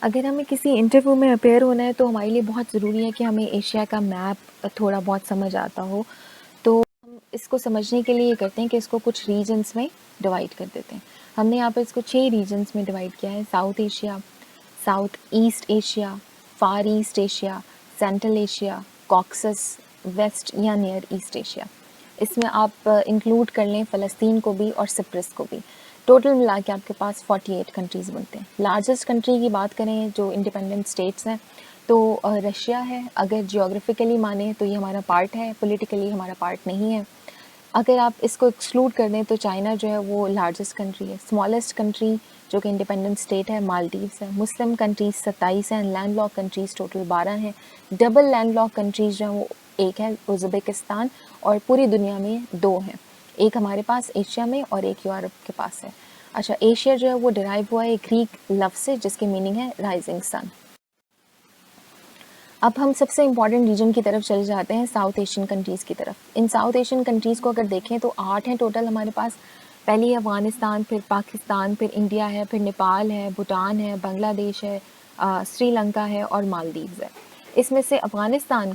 अगर हमें किसी इंटरव्यू में अपेयर होना है तो हमारे लिए बहुत ज़रूरी है कि हमें एशिया का मैप थोड़ा बहुत समझ आता हो। तो हम इसको समझने के लिए ये करते हैं कि इसको कुछ रीजन्स में डिवाइड कर देते हैं। हमने यहाँ पर इसको 6 रीजन्स में डिवाइड किया है। South Asia, South East Asia, Far East Asia, Central Asia, Caucasus, west या नियर ईस्ट एशिया। इसमें आप इंक्लूड कर लें फ़लस्तीन को भी और सिप्रस को भी। टोटल मिला के आपके पास 48 कंट्रीज़ बनते हैं। लार्जेस्ट कंट्री की बात करें जो इंडिपेंडेंट स्टेट्स हैं तो रशिया है। अगर जियोग्राफिकली माने तो ये हमारा पार्ट है, पॉलिटिकली हमारा पार्ट नहीं है। अगर आप इसको एक्सक्लूड कर दें तो चाइना जो है वो लार्जेस्ट कंट्री है। स्मॉलेस्ट कंट्री जो कि इंडिपेंडेंट स्टेट है मालदीव्स है। मुस्लिम कंट्रीज 27 हैं। लैंडलॉक कंट्रीज टोटल 12 हैं। डबल लैंडलॉक कंट्रीज जो है वो एक है उज़्बेकिस्तान, और पूरी दुनिया में 2 हैं। एक हमारे पास एशिया में और एक यूरोप के पास है। अच्छा, एशिया जो है वो डिराइव हुआ है ग्रीक लफ्ज़ से जिसकी मीनिंग है राइजिंग सन। अब हम सबसे इम्पॉर्टेंट रीजन की तरफ चले जाते हैं, साउथ एशियन कंट्रीज़ की तरफ। इन साउथ एशियन कंट्रीज़ को अगर देखें तो 8 हैं टोटल हमारे पास। पहली है अफ़गानिस्तान, फिर पाकिस्तान, फिर इंडिया है, फिर नेपाल है, भूटान है, बांग्लादेश है, श्रीलंका है और मालदीव्स है। इसमें से अफ़गानिस्तान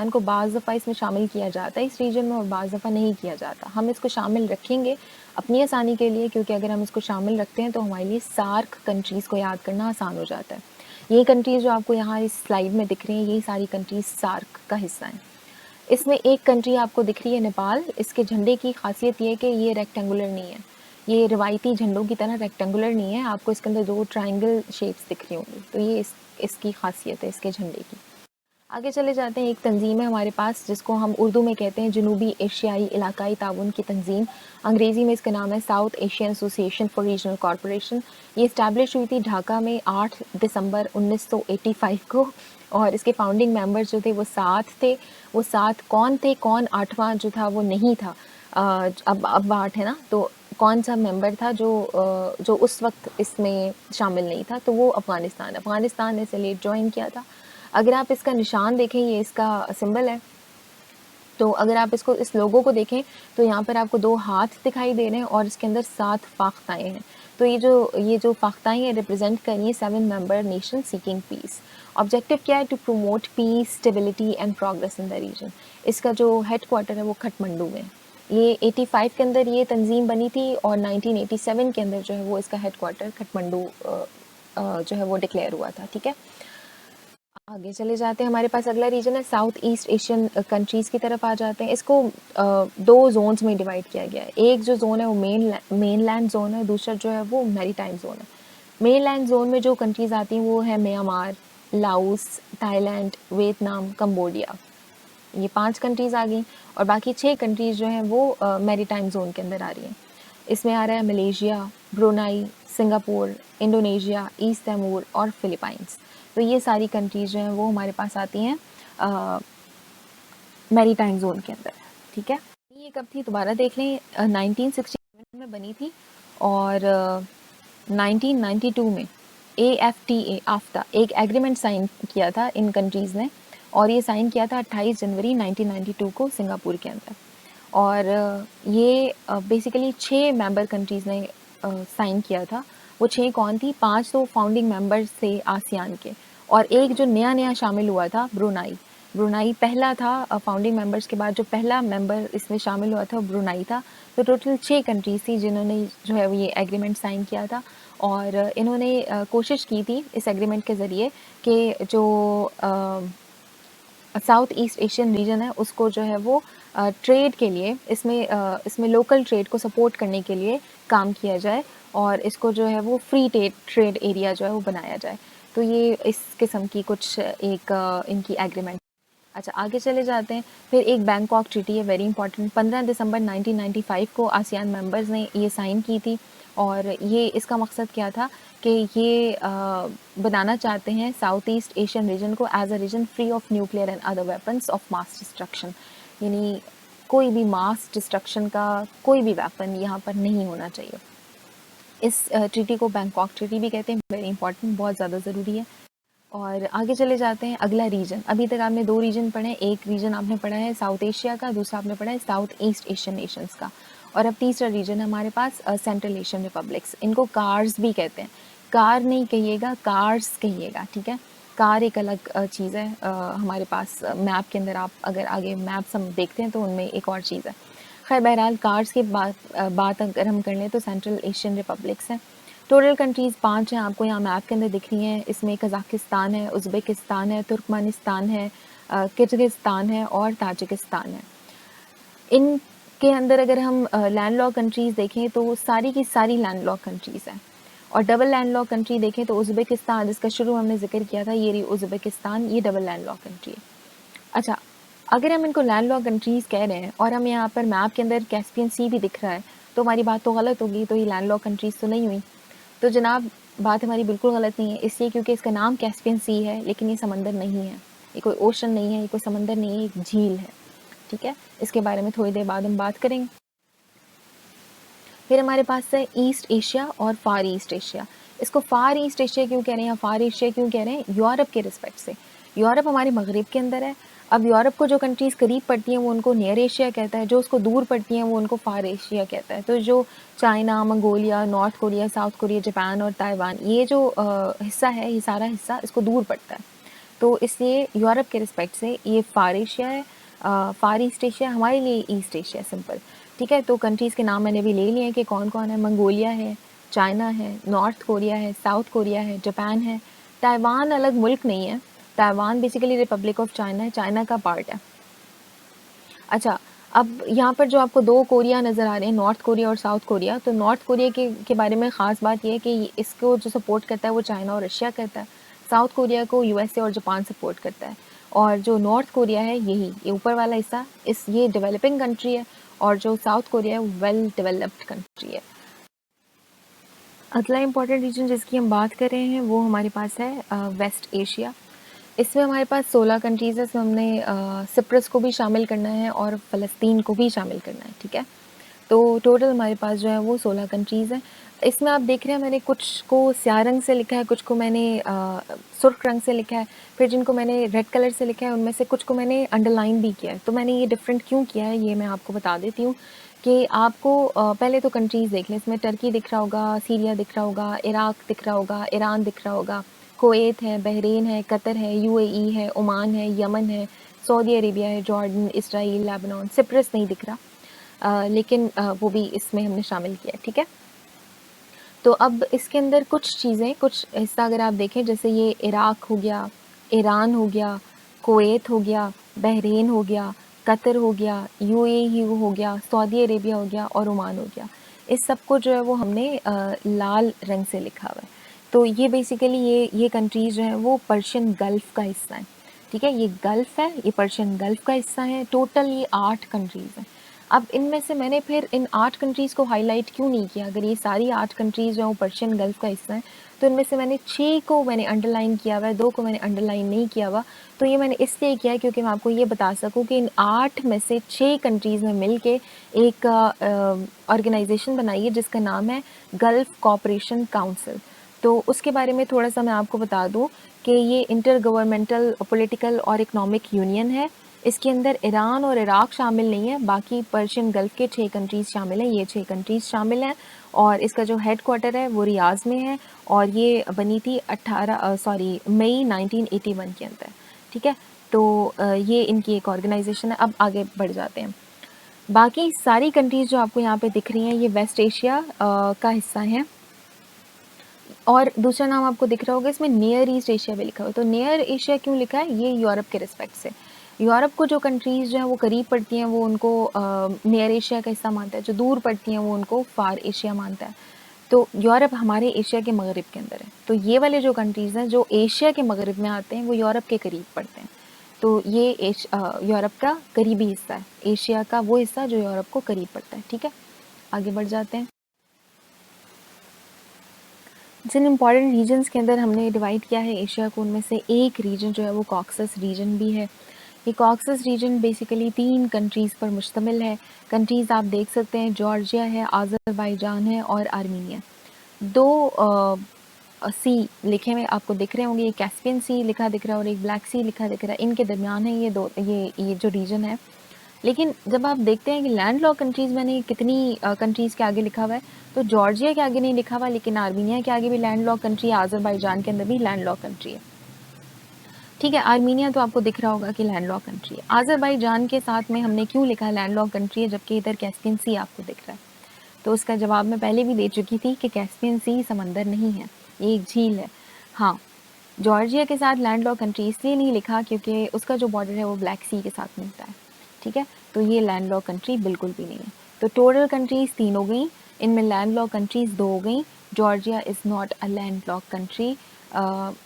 को बाज़ दफ़ा इसमें शामिल किया जाता है इस रीजन में और बाज़ दफ़ा नहीं किया जाता। हम इसको शामिल रखेंगे अपनी आसानी के लिए, क्योंकि अगर हम इसको शामिल रखते हैं तो हमारे लिए सार्क कंट्रीज़ को याद करना आसान हो जाता है। ये कंट्रीज़ जो आपको यहाँ इस स्लाइड में दिख रही हैं, यही सारी कंट्रीज़ सार्क का हिस्सा हैं। इसमें एक कंट्री आपको दिख रही है नेपाल। इसके झंडे की खासियत ये है कि ये रेक्टेंगुलर नहीं है, ये रिवायती झंडों की तरह रेक्टेंगुलर नहीं है। आपको इसके अंदर 2 ट्रायंगल शेप्स दिख रही होंगी, तो ये इसकी खासियत है इसके झंडे की। आगे चले जाते हैं। एक तंजीम है हमारे पास जिसको हम उर्दू में कहते हैं जनूबी एशियाई इलाकाई ताउन की तंजीम। अंग्रेज़ी में इसका नाम है south Asian association for regional corporation. ये इस्टेब्लिश हुई थी ढाका में 8 दिसंबर 1985 को, और इसके फाउंडिंग मेंबर्स जो थे वो 7 थे। वो 7 कौन थे, कौन 8वां जो था वो नहीं था। अब 8 है ना, तो कौन सा मेंबर था जो उस वक्त इसमें शामिल नहीं था, तो वो अफ़गानिस्तान ने इसे लेट ज्वाइन किया था। अगर आप इसका निशान देखें, ये इसका सिंबल है। तो अगर आप इसको इस लोगो को देखें तो यहाँ पर आपको 2 हाथ दिखाई दे रहे हैं और इसके अंदर 7 फाख्ताएँ हैं। तो ये जो फाख्ताएँ हैं रिप्रेजेंट कर रही हैं 7 member nation seeking peace. Objective क्या है? To promote peace, stability and progress in the region. इसका जो हेडक्वार्टर है वो काठमांडू में। ये 85 के अंदर ये तंजीम बनी थी और 1987 के अंदर जो है वो इसका हेडक्वार्टर काठमांडू जो है वो डिक्लेयर हुआ था। ठीक है, आगे चले जाते हैं। हमारे पास अगला रीजन है साउथ ईस्ट एशियन कंट्रीज़ की तरफ आ जाते हैं। इसको 2 जोन्स में डिवाइड किया गया है। एक जो जोन है वो मेनलैंड जोन है, दूसरा जो है वो मैरीटाइम जोन है। मेनलैंड जोन में जो कंट्रीज़ आती हैं वो है Myanmar, Laos, Thailand, Vietnam, Cambodia. ये 5 कंट्रीज़ आ गई और बाकी 6 कंट्रीज़ जो हैं वो मैरीटाइम जोन के अंदर आ रही हैं। इसमें आ रहा है Malaysia, Brunei, Singapore, Indonesia, east Timor और फिलीपाइंस। तो ये सारी कंट्रीज़ जो हैं वो हमारे पास आती हैं मैरीटाइम जोन के अंदर। ठीक है, ये कब थी दोबारा देख लें। 1967 में बनी थी और 1992 में AFTA एक एग्रीमेंट साइन किया था इन कंट्रीज़ ने, और ये साइन किया था 28 जनवरी 1992 को सिंगापुर के अंदर। और ये बेसिकली 6 मेंबर कंट्रीज़ ने साइन किया था। वो 6 कौन थी? 5 तो फाउंडिंग मेंबर्स थे आसियान के, और एक जो नया शामिल हुआ था ब्रुनाई पहला था। फाउंडिंग मेंबर्स के बाद जो पहला मेंबर इसमें शामिल हुआ था वो ब्रुनाई था। तो टोटल 6 कंट्रीज़ थी जिन्होंने जो है वो ये एग्रीमेंट साइन किया था, और इन्होंने कोशिश की थी इस एग्रीमेंट के ज़रिए कि जो साउथ ईस्ट एशियन रीजन है उसको जो है वो ट्रेड के लिए इसमें लोकल ट्रेड को सपोर्ट करने के लिए काम किया जाए, और इसको जो है वो फ्री ट्रेड एरिया जो है वो बनाया जाए। तो ये इस किस्म की कुछ इनकी एग्रीमेंट। अच्छा, आगे चले जाते हैं। फिर एक बैंकॉक ट्रीटी है, वेरी इंपॉर्टेंट। 15 दिसंबर 1995 को आसियान मेंबर्स ने ये साइन की थी, और ये इसका मकसद क्या था कि ये बनाना चाहते हैं साउथ ईस्ट एशियन रीजन को as a region free of nuclear and other weapons of mass destruction. यानी कोई भी मास डिस्ट्रक्शन का कोई भी वेपन यहाँ पर नहीं होना चाहिए। इस ट्रीटी को बैंकॉक ट्रीटी भी कहते हैं, वेरी इंपॉर्टेंट, बहुत ज़्यादा ज़रूरी है। और आगे चले जाते हैं। अगला रीजन, अभी तक आपने 2 रीजन पढ़े हैं। एक रीजन आपने पढ़ा है साउथ एशिया का, दूसरा आपने पढ़ा है साउथ ईस्ट एशियन नेशंस का, और अब तीसरा रीजन है हमारे पास सेंट्रल एशियन रिपब्लिक्स। इनको कार्स भी कहते हैं। कार नहीं कहिएगा, कार्स कहिएगा, ठीक है। कार एक अलग चीज़ है। हमारे पास मैप के अंदर आप अगर आगे मैप्स हम देखते हैं तो उनमें एक और चीज़ है। खैर बहरहाल कार्स की बात अगर हम कर लें तो सेंट्रल एशियन रिपब्लिक्स हैं। टोटल कंट्रीज़ 5 हैं, आपको यहाँ मैप के अंदर दिख रही हैं। इसमें कज़ाकिस्तान है, उज़्बेकिस्तान है, तुर्कमेनिस्तान है, किर्गिज़स्तान है और ताजिकिस्तान है। इनके अंदर अगर हम लैंडलॉक कंट्रीज़ देखें तो सारी की सारी लैंडलॉक कंट्रीज़ हैं। और डबल लैंडलॉक कंट्री देखें तो उज़्बेकिस्तान, जिसका शुरू हमने ज़िक्र किया था, ये रही उज़्बेकिस्तान, ये डबल लैंडलॉक कंट्री है। अच्छा, अगर हम इनको लैंडलॉक कंट्रीज़ कह रहे हैं और हम यहाँ पर मैप के अंदर कैस्पियन सी भी दिख रहा है, तो हमारी बात तो गलत होगी, तो ये लैंडलॉक कंट्रीज़ तो नहीं हुई। तो जनाब, बात हमारी बिल्कुल गलत नहीं है, इसलिए क्योंकि इसका नाम कैस्पियन सी है, लेकिन ये समंदर नहीं है, ये कोई ओशन नहीं है, ये कोई समंदर नहीं है, एक झील है, ठीक है। इसके बारे में थोड़ी देर बाद हम बात करेंगे। फिर हमारे पास है ईस्ट एशिया और फार ईस्ट एशिया। इसको फार ईस्ट एशिया क्यों कह रहे हैं या फार एशिया क्यों कह रहे हैं? यूरोप के रिस्पेक्ट से। यूरोप हमारे मगरिब के अंदर है। अब यूरोप को जो कंट्रीज़ करीब पड़ती हैं वो उनको नियर एशिया कहता है, जो उसको दूर पड़ती हैं वो उनको फार एशिया कहता है। तो जो China, Mongolia, north Korea, south Korea, Japan और ताइवान, ये जो हिस्सा है, ये सारा हिस्सा इसको दूर पड़ता है। तो इसलिए यूरोप के रिस्पेक्ट से ये फार एशिया है। फार ईस्ट एशिया हमारे लिए ईस्ट एशिया, सिंपल, ठीक है। तो कंट्रीज़ के नाम मैंने भी ले लिए हैं कि कौन कौन है। मंगोलिया है, चाइना है, नॉर्थ कोरिया है, साउथ कोरिया है, जापान है। ताइवान अलग मुल्क नहीं है, Taiwan basically Republic of China है, चाइना का पार्ट है। अच्छा, अब यहाँ पर जो आपको 2 कोरिया नज़र आ रहे हैं, नॉर्थ कोरिया और साउथ कोरिया, तो नॉर्थ कोरिया के बारे में ख़ास बात ये है कि इसको जो सपोर्ट करता है वो चाइना और रशिया करता है। साउथ कोरिया को यूएसए और जापान सपोर्ट करता है। और जो नॉर्थ कोरिया है, ये ऊपर वाला हिस्सा, ये डेवलपिंग कंट्री है, और जो साउथ कोरिया है वो वेल डेवलप्ड कंट्री है। अगला इम्पॉर्टेंट रीजन जिसकी हम बात कर रहे हैं वो हमारे पास है वेस्ट एशिया। इसमें हमारे पास 16 कंट्रीज़ है। इसमें हमने सिप्रस को भी शामिल करना है और फ़लस्तीन को भी शामिल करना है, ठीक है। तो टोटल हमारे पास जो है वो 16 कंट्रीज़ हैं। इसमें आप देख रहे हैं मैंने कुछ को स्याह रंग से लिखा है, कुछ को मैंने सुर्ख रंग से लिखा है, फिर जिनको मैंने रेड कलर से लिखा है उनमें से कुछ को मैंने अंडरलाइन भी किया है। तो मैंने ये डिफरेंट क्यों किया है ये मैं आपको बता देती हूँ कि आपको पहले तो कंट्रीज़ देख लें। इसमें टर्की दिख रहा होगा, सीरिया दिख रहा होगा, इराक दिख रहा होगा, ईरान दिख रहा होगा, कुवैत है, बहरीन है, कतर है, यूएई है, ओमान है, यमन है, सऊदी अरेबिया है, जॉर्डन, इसराइल, लेबनान। सिप्रस नहीं दिख रहा, लेकिन वो भी इसमें हमने शामिल किया, ठीक है। तो अब इसके अंदर कुछ चीज़ें, कुछ हिस्सा अगर आप देखें, जैसे ये इराक हो गया, ईरान हो गया, कुवैत हो गया, बहरीन हो गया, कतर हो गया, यूएई हो गया, सऊदी अरेबिया हो गया और ओमान हो गया। इस सब को जो है वो हमने लाल रंग से लिखा हुआ है। तो ये बेसिकली ये कंट्रीज़ जो हैं वो पर्शियन गल्फ़ का हिस्सा है, ठीक है। ये गल्फ़ है, ये पर्शियन गल्फ़ का हिस्सा है। टोटल ये 8 कंट्रीज़ हैं। अब इनमें से मैंने फिर इन 8 कंट्रीज़ को हाईलाइट क्यों नहीं किया? अगर ये सारी 8 कंट्रीज़ जो हैं वो पर्शियन गल्फ़ का हिस्सा हैं, तो इनमें से मैंने 6 को मैंने अंडरलाइन किया हुआ है, 2 को मैंने अंडरलाइन नहीं किया हुआ। तो ये मैंने इसलिए किया है क्योंकि मैं आपको ये बता सकूँ कि इन 8 में से 6 कंट्रीज़ ने मिल के एक ऑर्गेनाइजेशन बनाई है जिसका नाम है गल्फ़ कोऑपरेशन काउंसिल। तो उसके बारे में थोड़ा-सा मैं आपको बता दूँ कि ये इंटर गवर्नमेंटल पॉलिटिकल और इकोनॉमिक यूनियन है। इसके अंदर ईरान और इराक शामिल नहीं है, बाकी पर्शियन गल्फ़ के 6 कंट्रीज़ शामिल हैं, ये 6 कंट्रीज़ शामिल हैं। और इसका जो हेड क्वार्टर है वो रियाज़ में है, और ये बनी थी मई 1981 के अंदर, ठीक है। तो ये इनकी एक ऑर्गेनाइजेशन है। अब आगे बढ़ जाते हैं। बाकी सारी कंट्रीज़ जो आपको यहाँ पे दिख रही हैं ये वेस्ट एशिया का हिस्सा हैं। और दूसरा नाम आपको दिख रहा होगा, इसमें नियर ईस्ट एशिया भी लिखा हुआ है। तो नियर एशिया क्यों लिखा है? ये यूरोप के रिस्पेक्ट से। यूरोप को जो कंट्रीज़ जो हैं वो करीब पड़ती हैं वो उनको नियर एशिया का हिस्सा मानता है, जो दूर पड़ती हैं वो उनको फार एशिया मानता है। तो यूरोप हमारे एशिया के मगरिब के अंदर है। तो ये वाले जो कंट्रीज़ हैं जो एशिया के मगरिब में आते हैं वो यूरोप के करीब पड़ते हैं। तो ये यूरोप का करीबी हिस्सा है, एशिया का वो हिस्सा जो यूरोप को करीब पड़ता है, ठीक है। आगे बढ़ जाते हैं। जिन इम्पॉर्टेंट रीजन्स के अंदर हमने डिवाइड किया है एशिया को, उनमें से एक रीजन जो है वो कॉक्सस रीजन भी है। ये कॉक्सस रीजन बेसिकली 3 कंट्रीज़ पर मुश्तमिल है। कंट्रीज़ आप देख सकते हैं, जॉर्जिया है, आज़रबाईजान है और आर्मीनिया। 2 सी लिखे हुए आपको दिख रहे होंगे, ये कैस्पियन सी लिखा दिख रहा है और एक ब्लैक सी लिखा दिख रहा है। इनके दरमियान है ये जो रीजन है। लेकिन जब आप देखते हैं कि लैंड लॉक कंट्रीज़ मैंने कितनी कंट्रीज़ के आगे लिखा हुआ है, तो जॉर्जिया के आगे नहीं लिखा हुआ, लेकिन आर्मीनिया के आगे भी लैंड लॉक कंट्री है, अज़रबैजान के अंदर भी लैंड लॉक कंट्री है। ठीक है, आर्मीनिया तो आपको दिख रहा होगा कि लैंड लॉक कंट्री है। अज़रबैजान के साथ में हमने क्यों लिखा लैंड लॉक कंट्री है, जबकि इधर कैस्पियन सी आपको दिख रहा है? तो उसका जवाब मैं पहले भी दे चुकी थी कि कैस्पियन सी समंदर नहीं है, ये एक झील है। हाँ, जॉर्जिया के साथ लैंड लॉक कंट्री इसलिए नहीं लिखा क्योंकि उसका जो बॉर्डर है वो ब्लैक सी के साथ मिलता है। ठीक है, तो ये लैंड लॉक कंट्री बिल्कुल भी नहीं है। तो टोटल कंट्रीज़ 3 हो गई, इनमें लैंड लॉक कंट्रीज़ 2 हो गई। Georgia is not a land lock country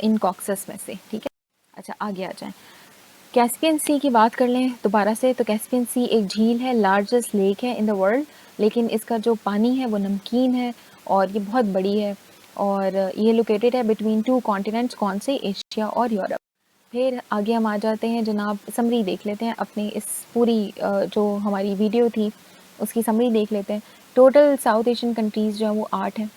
in Caucasus में से। ठीक है, अच्छा आगे आ जाएँ। कैस्पियन सी की बात कर लें दोबारा से, तो कैस्पियन सी एक झील है, लार्जेस्ट लेक है इन द वर्ल्ड, लेकिन इसका जो पानी है वो नमकीन है और ये बहुत बड़ी है और ये लोकेटेड है बिटवीन 2 कॉन्टिनेंट्स, कौन से? एशिया और यूरोप। फिर आगे हम आ जाते हैं जनाब, समरी देख लेते हैं अपनी इस पूरी जो हमारी वीडियो थी उसकी समरी देख लेते हैं। टोटल साउथ एशियन कंट्रीज़ जो है वो 8 हैं।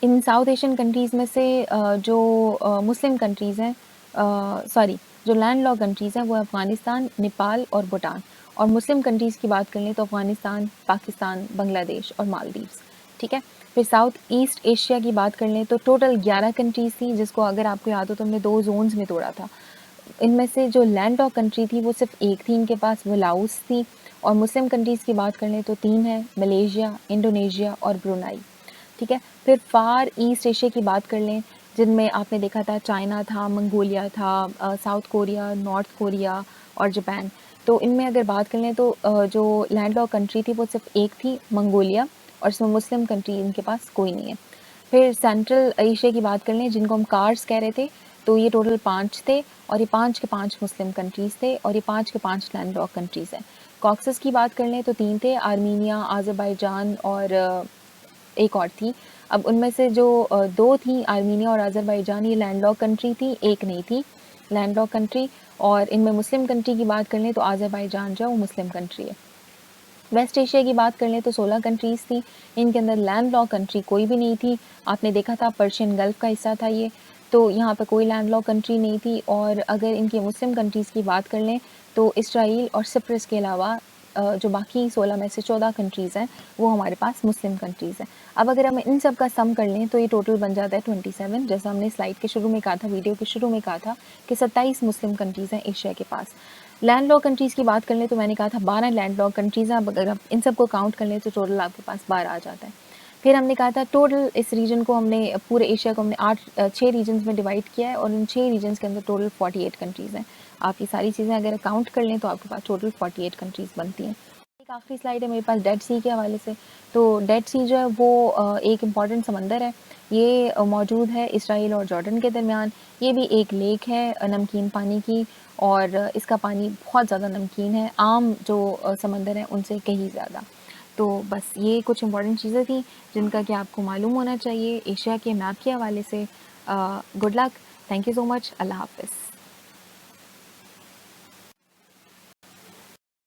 इन साउथ एशियन कंट्रीज़ में से जो मुस्लिम कंट्रीज़ हैं, सॉरी, जो लैंड लॉक कंट्रीज़ हैं वो अफ़गानिस्तान, नेपाल और भूटान। और मुस्लिम कंट्रीज़ की बात कर लें तो अफ़गानिस्तान, पाकिस्तान, बांग्लादेश और मालदीव्स। ठीक है, फिर साउथ ईस्ट एशिया की बात कर लें तो टोटल 11 कंट्रीज़ थी, जिसको अगर आपको याद हो तो हमने 2 जोन्स में तोड़ा था। इनमें से जो लैंड लॉक कंट्री थी वो सिर्फ एक थी इनके पास, वो लाओस थी। और मुस्लिम कंट्रीज़ की बात कर लें तो 3 है, मलेशिया, इंडोनेशिया और ब्रुनाई। ठीक है, फिर फार ईस्ट एशिया की बात कर लें, जिनमें आपने देखा था चाइना था, मंगोलिया था, साउथ कोरिया, नॉर्थ कोरिया और जापान। तो इनमें अगर बात कर लें तो जो लैंड लॉक कंट्री थी वो सिर्फ एक थी, मंगोलिया, और इसमें मुस्लिम कंट्री इनके पास कोई नहीं है। फिर सेंट्रल एशिया की बात कर लें, जिनको हम कार्स कह रहे थे, तो ये टोटल 5 थे और ये 5 के 5 मुस्लिम कंट्रीज़ थे और ये 5 के 5 लैंड लॉक कंट्रीज़ हैं। कॉक्सस की बात कर लें तो 3 थे, आर्मीनिया, अज़रबैजान और एक और थी। अब उनमें से जो 2 थी, आर्मीनिया और अज़रबैजान, ये लैंड लॉक कंट्री थी, एक नहीं थी लैंड लॉक कंट्री। और इनमें मुस्लिम कंट्री की बात कर लें तो अज़रबैजान जो है वो मुस्लिम कंट्री है। वेस्ट एशिया की बात कर लें तो 16 कंट्रीज़ थी, इनके अंदर लैंड लॉक कंट्री कोई भी नहीं थी। आपने देखा था पर्शियन गल्फ़ का हिस्सा था ये, तो यहाँ पे कोई लैंड लॉक कंट्री नहीं थी। और अगर इनकी मुस्लिम कंट्रीज़ की बात कर लें तो इसराइल और सिप्रस के अलावा जो बाकी 16 में से 14 कंट्रीज़ हैं वो हमारे पास मुस्लिम कंट्रीज़ हैं। अब अगर हम इन सब का सम कर लें तो ये टोटल बन जाता है 27, जैसा हमने स्लाइड के शुरू में कहा था, वीडियो के शुरू में कहा था कि 27 मुस्लिम कंट्रीज़ हैं एशिया के पास। लैंड लॉक कंट्रीज़ की बात कर लें तो मैंने कहा था 12 लैंड लॉक कंट्रीज़ हैं। अब अगर आप इन सबको काउंट कर लें तो टोटल आपके पास 12 आ जाता है। फिर हमने कहा था टोटल इस रीजन को हमने, पूरे एशिया को हमने 6 रीजन्स में डिवाइड किया है और उन 6 रीजन्स के अंदर टोटल 48 कंट्रीज़ हैं। आप ये सारी चीज़ें अगर काउंट कर लें तो आपके पास टोटल 48 कंट्रीज़ बनती हैं। एक आखिरी स्लाइड है मेरे पास डेड सी के हवाले से। तो डेड सी जो है वो एक इम्पॉर्टेंट समंदर है। ये मौजूद है इसराइल और जॉर्डन के दरमियान। ये भी एक लेक है नमकीन पानी की, और इसका पानी बहुत ज़्यादा नमकीन है, आम जो समंदर हैं उनसे कहीं ज़्यादा। तो बस ये कुछ इम्पॉर्टेंट चीज़ें थी जिनका कि आपको मालूम होना चाहिए एशिया के मैप के हवाले से। Good luck, thank you so much, अल्लाह हाफ़िज़।